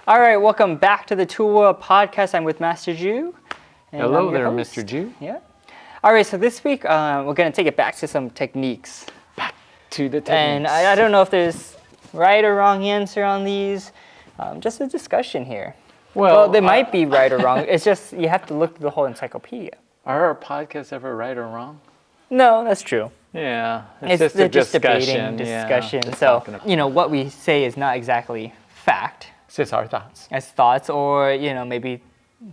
All right, welcome back to the Tool World Podcast. I'm with Master Ju. Hello there, Mr. Ju. Yeah. All right, so this week we're going to take it back to some techniques. Back to the techniques. And I don't know if there's right or wrong answer on these. Just a discussion here. Well, they might be right or wrong. It's just you have to look through the whole encyclopedia. Are our podcasts ever right or wrong? No, that's true. Yeah, It's just a discussion. Yeah, So, what we say is not exactly fact. It's just our thoughts. As thoughts, or maybe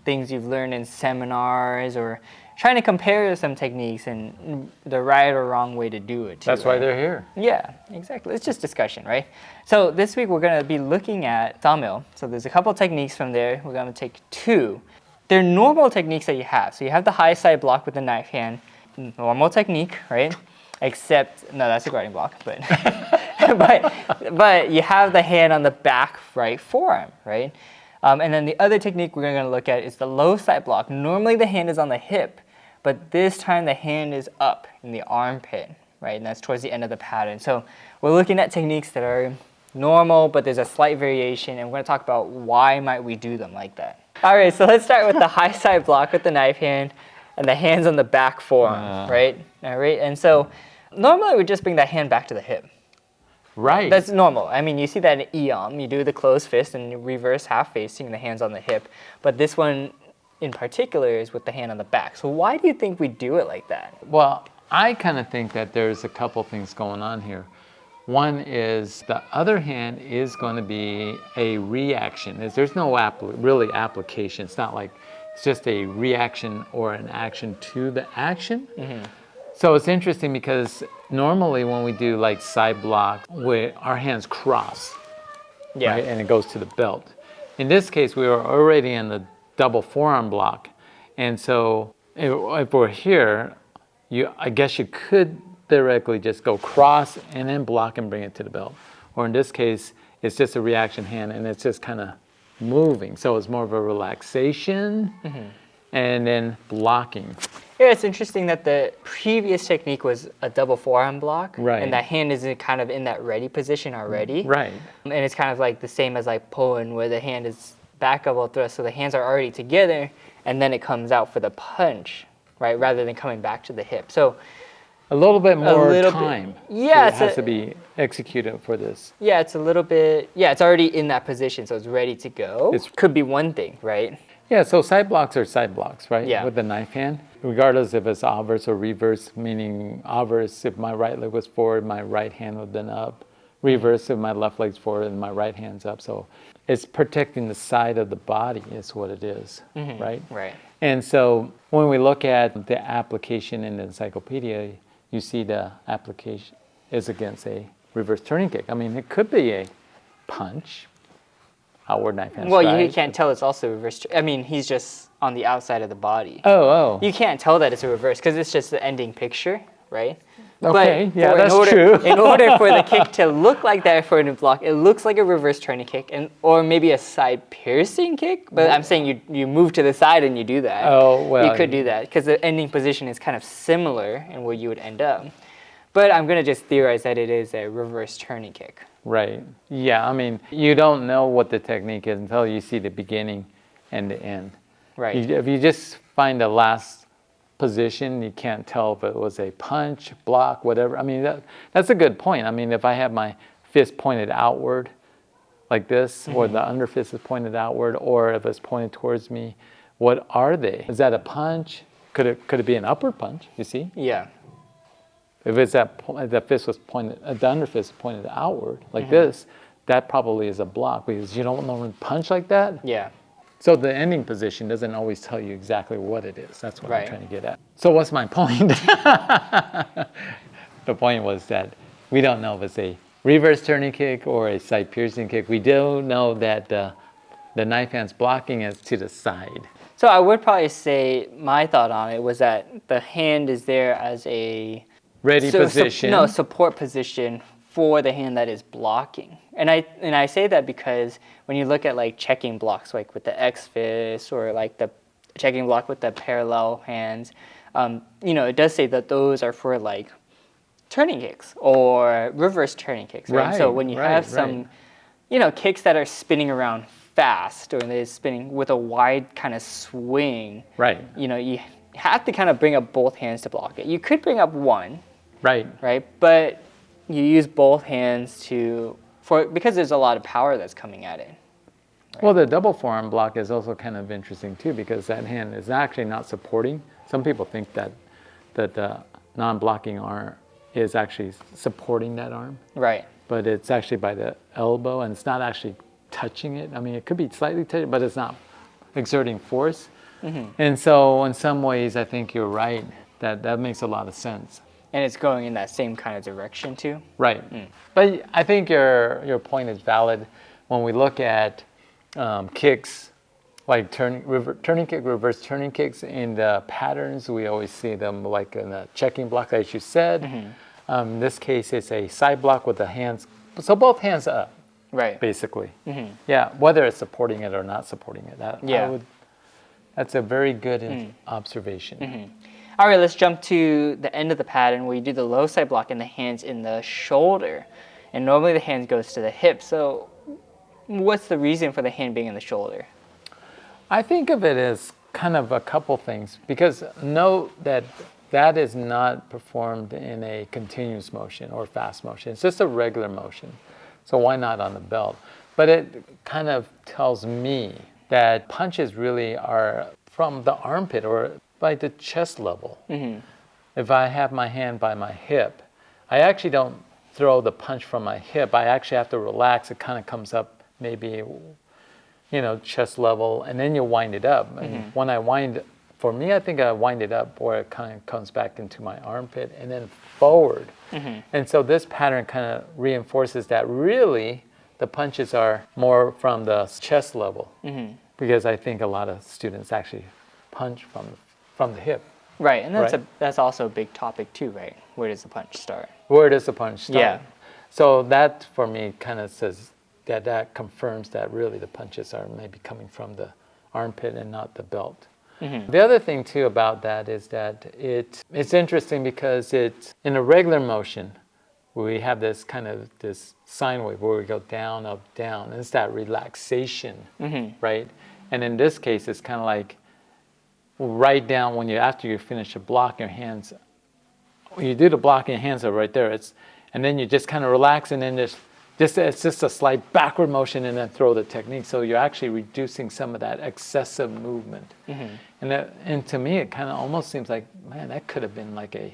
things you've learned in seminars, or trying to compare some techniques and the right or wrong way to do it too, That's why they're here. Yeah, exactly. It's just discussion, right? So this week we're going to be looking at sawmill. So there's a couple techniques from there. We're going to take two. They're normal techniques that you have. So you have the high side block with the knife hand. Normal technique, right? Except, no, that's a guarding block, but but you have the hand on the back right forearm, right? And then the other technique we're going to look at is the low side block. Normally the hand is on the hip, but this time the hand is up in the armpit, right? And that's towards the end of the pattern. So we're looking at techniques that are normal, but there's a slight variation, and we're going to talk about why might we do them like that. All right, so let's start with the high side block with the knife hand and the hands on the back forearm, right? All right, and so normally we just bring that hand back to the hip. Right. That's normal. I mean, you see that in EOM. You do the closed fist and you reverse half facing, the hands on the hip. But this one in particular is with the hand on the back. So why do you think we do it like that? Well, I kind of think that there's a couple things going on here. One is the other hand is going to be a reaction. There's no really application. It's not like it's just a reaction or an action to the action. Mm-hmm. So it's interesting because normally when we do like side block, our hands cross, right? And it goes to the belt. In this case, we were already in the double forearm block. And so if we're here, I guess you could theoretically just go cross and then block and bring it to the belt. Or in this case, it's just a reaction hand and it's just kind of moving. So it's more of a relaxation and then blocking. Yeah, it's interesting that the previous technique was a double forearm block. Right. And that hand is kind of in that ready position already. Right. And it's kind of like the same as like pulling, where the hand is back elbow thrust. So the hands are already together and then it comes out for the punch, right? Rather than coming back to the hip. So a little bit more time. Yeah, it has to be executed for this. Yeah, it's a little bit. Yeah, it's already in that position, so it's ready to go. It could be one thing, right? Yeah, so side blocks are side blocks, right? Yeah. With the knife hand, regardless if it's obverse or reverse. Meaning obverse, if my right leg was forward, my right hand would have been up. Reverse, if my left leg's forward and my right hand's up. So it's protecting the side of the body is what it is, right? Right. And so when we look at the application in the encyclopedia, you see the application is against a reverse turning kick. I mean, it could be a punch, outward knife hand strike. Well, you can't tell it's also reverse. I mean, he's just on the outside of the body. Oh. You can't tell that it's a reverse because it's just the ending picture, right? Okay, but yeah, that's true. In order for the kick to look like that for a block, it looks like a reverse turning kick, or maybe a side piercing kick. But I'm saying you move to the side and you do that. Oh, well. You could do that because the ending position is kind of similar in where you would end up. But I'm going to just theorize that it is a reverse turning kick. Right. Yeah, I mean, you don't know what the technique is until you see the beginning and the end. Right. If you just find the last position, you can't tell if it was a punch, block, whatever. I mean, that's a good point. I mean, if I have my fist pointed outward like this, or the under fist is pointed outward, or if it's pointed towards me, what are they? Is that a punch? Could it be an upward punch, you see? Yeah. If it's the fist was pointed, the under fist is pointed outward like this, that probably is a block because you don't normally punch like that. Yeah. So the ending position doesn't always tell you exactly what it is. That's what Right. I'm trying to get at. So what's my point? The point was that we don't know if it's a reverse turning kick or a side piercing kick. We do know that the knife hand's blocking is to the side. So I would probably say my thought on it was that the hand is there as a ready position. Support position for the hand that is blocking. And I say that because when you look at like checking blocks, like with the X fist or like the checking block with the parallel hands, it does say that those are for like turning kicks or reverse turning kicks, right? So when you have some, kicks that are spinning around fast or that is spinning with a wide kind of swing, Right. You have to kind of bring up both hands to block it. You could bring up one, Right. right? But you use both hands because there's a lot of power that's coming at it. Well, the double forearm block is also kind of interesting too, because that hand is actually not supporting. Some people think that the non-blocking arm is actually supporting that arm, Right. but it's actually by the elbow, and it's not actually touching it. I mean, it could be slightly touching, but it's not exerting force. And so in some ways, I think you're right, that makes a lot of sense. And it's going in that same kind of direction too. Right. But I think your point is valid. When we look at kicks, like turning kick, reverse turning kicks in the patterns, we always see them like in a checking block, as you said. In this case, it's a side block with the hands, so both hands up, Right. basically. Yeah, whether it's supporting it or not supporting it. That's a very good observation. All right, let's jump to the end of the pattern where you do the low side block and the hands in the shoulder. And normally the hand goes to the hip. So what's the reason for the hand being in the shoulder? I think of it as kind of a couple things, because note that is not performed in a continuous motion or fast motion. It's just a regular motion. So why not on the belt? But it kind of tells me that punches really are from the armpit or by the chest level. If I have my hand by my hip, I actually don't throw the punch from my hip. I actually have to relax. It kind of comes up maybe, chest level, and then you wind it up. And when I for me, I think I wind it up where it kind of comes back into my armpit and then forward. And so this pattern kind of reinforces that really the punches are more from the chest level, because I think a lot of students actually punch from the hip. Right, and that's also a big topic too, right? Where does the punch start? Where does the punch start? Yeah. So that for me kind of says that confirms that really the punches are maybe coming from the armpit and not the belt. The other thing too about that is that it's interesting because it's in a regular motion, we have this sine wave where we go down, up, down. And it's that relaxation, right? And in this case, it's kind of like right down after you finish a block, your hands, when you do the block, your hands are right there. And then you just kind of relax, and then it's just a slight backward motion, and then throw the technique. So you're actually reducing some of that excessive movement. And to me, it kind of almost seems like, man, that could have been like a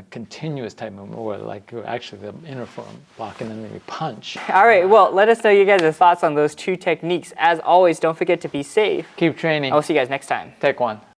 continuous type movement, or like actually the inner forearm block, and then you punch. All right, well, let us know you guys' thoughts on those two techniques. As always, don't forget to be safe. Keep training. I'll see you guys next time. Take one.